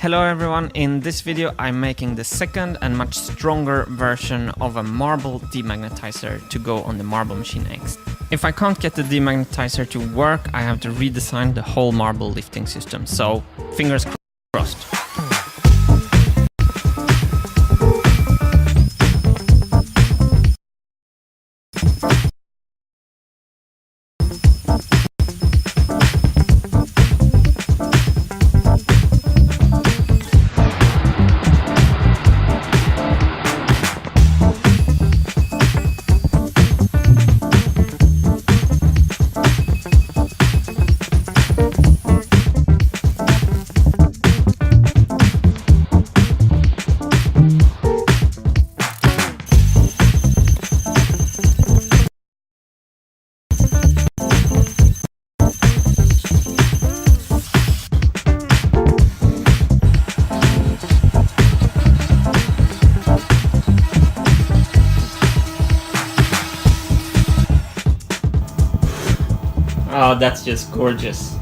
Hello everyone, in this video I'm making the second and much stronger version of a marble demagnetizer to go on the Marble Machine X. If I can't get the demagnetizer to work, I have to redesign the whole marble lifting system, so fingers crossed. Oh, that's just gorgeous.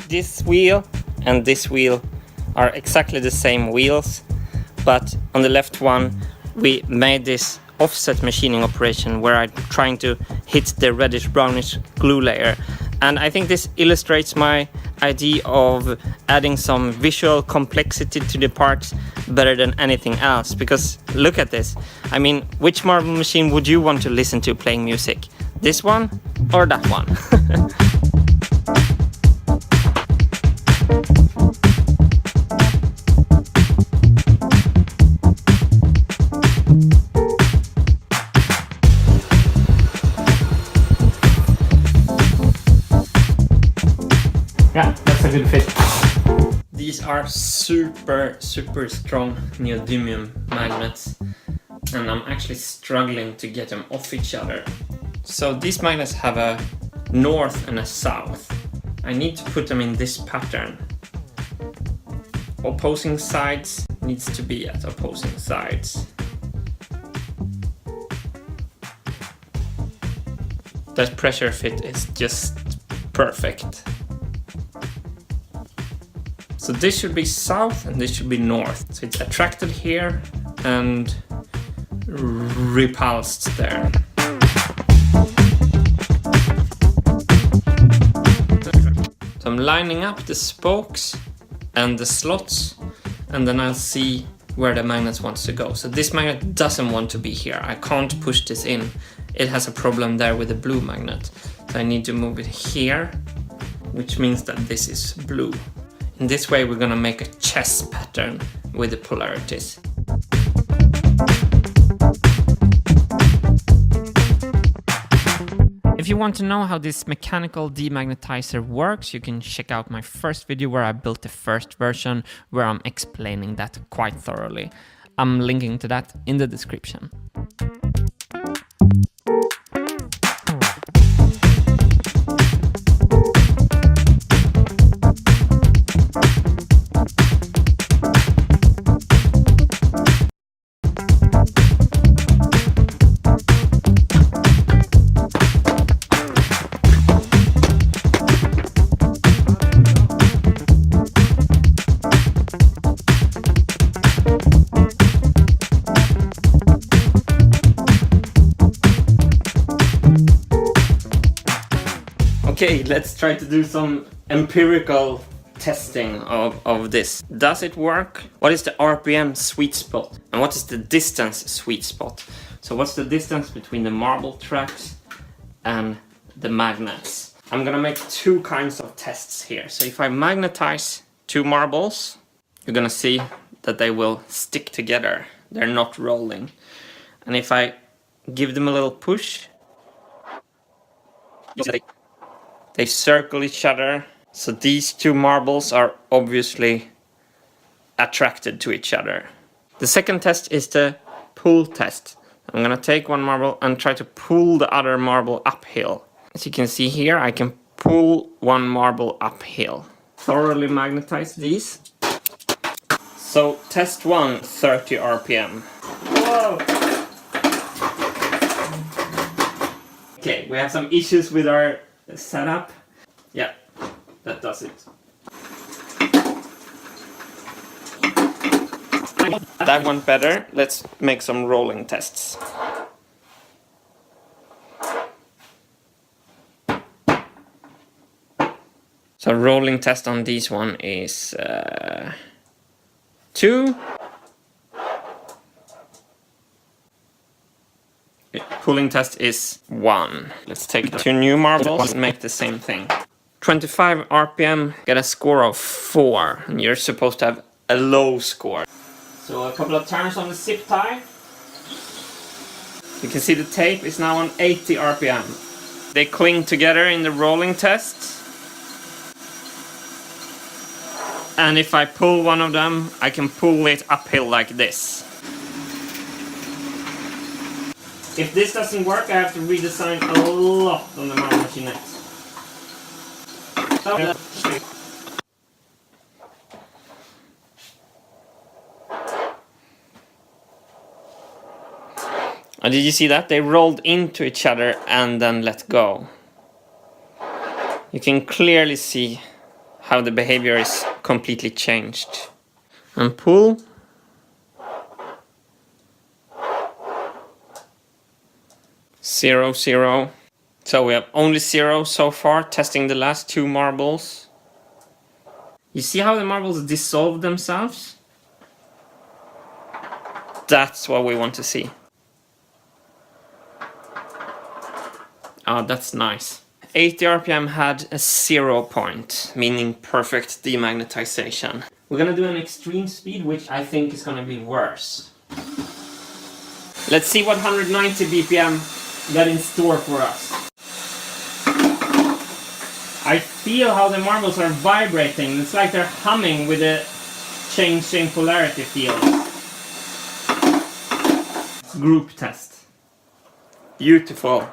This wheel and this wheel are exactly the same wheels, but on the left one we made this offset machining operation where I'm trying to hit the reddish brownish glue layer, and I think this illustrates my idea of adding some visual complexity to the parts better than anything else, because look at this. I mean, which marble machine would you want to listen to playing music? This one or that one? Yeah, that's a good fit. These are super strong neodymium magnets, and I'm actually struggling to get them off each other. So these magnets have a north and a south. I need to put them in this pattern. Opposing sides needs to be at opposing sides. That pressure fit is just perfect. So this should be south and this should be north. So it's attracted here and repulsed there. So I'm lining up the spokes and the slots, and then I'll see where the magnet wants to go. So this magnet doesn't want to be here. I can't push this in. It has a problem there with the blue magnet. So I need to move it here, which means that this is blue. In this way we're gonna make a chess pattern with the polarities. If you want to know how this mechanical demagnetizer works, you can check out my first video where I built the first version, where I'm explaining that quite thoroughly. I'm linking to that in the description. Okay, let's try to do some empirical testing of this. Does it work? What is the RPM sweet spot? And what is the distance sweet spot? So what's the distance between the marble tracks and the magnets? I'm gonna make two kinds of tests here. So if I magnetize two marbles, you're gonna see that they will stick together. They're not rolling. And if I give them a little push, you'll see they circle each other. So these two marbles are obviously attracted to each other. The second test is the pull test. I'm gonna take one marble and try to pull the other marble uphill. As you can see here, I can pull one marble uphill. Thoroughly magnetize these. So test one, 30 RPM. Whoa! Okay, we have some issues with our setup. Yeah, that does it. That went better. Let's make some rolling tests. So rolling test on this one is 2. Pulling test is 1. Let's take 2 new marbles and make the same thing. 25 RPM, get a score of 4. And you're supposed to have a low score. So a couple of turns on the zip tie. You can see the tape is now on 80 RPM. They cling together in the rolling test. And if I pull one of them, I can pull it uphill like this. If this doesn't work, I have to redesign a lot on the Marble Machine X. And did you see that? They rolled into each other and then let go. You can clearly see how the behavior is completely changed. And pull. Zero, 0. So we have only 0 so far, testing the last 2 marbles. You see how the marbles dissolve themselves? That's what we want to see. Ah, that's nice. 80 RPM had a 0 point, meaning perfect demagnetization. We're gonna do an extreme speed, which I think is gonna be worse. Let's see what 190 BPM got in store for us. I feel how the marbles are vibrating. It's like they're humming with a changing polarity field. Group test. Beautiful.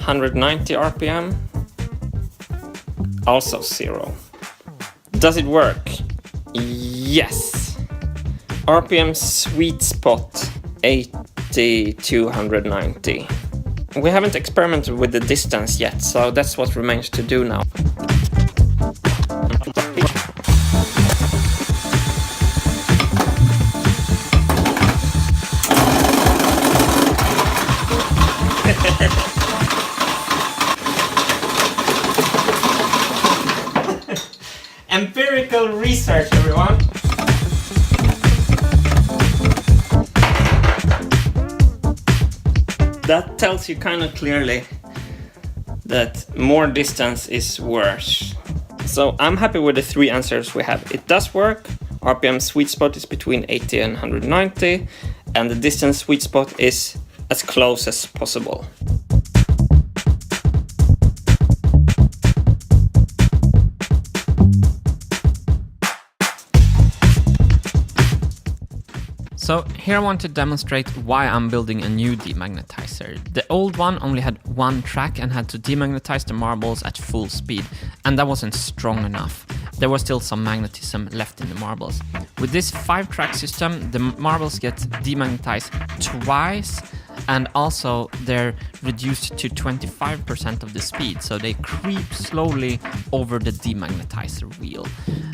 $190 RPM. Also 0. Does it work? Yes. RPM sweet spot 80 to 190. We haven't experimented with the distance yet, so that's what remains to do now. Empirical research, everyone. That tells you kind of clearly that more distance is worse. So I'm happy with the 3 answers we have. It does work. RPM sweet spot is between 80 and 190, and the distance sweet spot is as close as possible. So here I want to demonstrate why I'm building a new demagnetizer. The old one only had 1 track and had to demagnetize the marbles at full speed, and that wasn't strong enough. There was still some magnetism left in the marbles. With this 5-track system, the marbles get demagnetized twice, and also they're reduced to 25% of the speed, so they creep slowly over the demagnetizer wheel.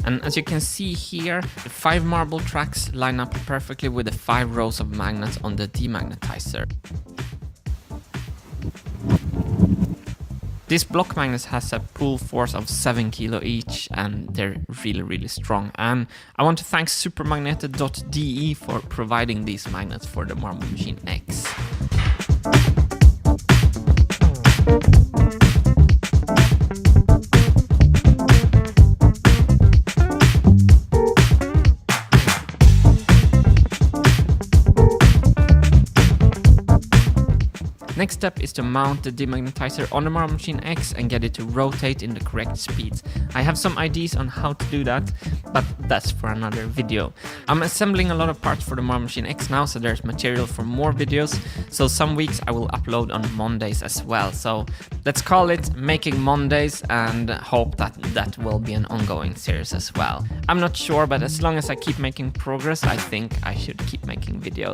And as you can see here, the 5 marble tracks line up perfectly with the 5 rows of magnets on the demagnetizer. This block magnet has a pull force of 7 kilo each, and they're really strong. And I want to thank supermagneted.de for providing these magnets for the Marble Machine X. Next step is to mount the demagnetizer on the Marble Machine X and get it to rotate in the correct speeds. I have some ideas on how to do that, but that's for another video. I'm assembling a lot of parts for the Marble Machine X now, so there's material for more videos. So some weeks I will upload on Mondays as well. So let's call it Making Mondays and hope that that will be an ongoing series as well. I'm not sure, but as long as I keep making progress, I think I should keep making videos.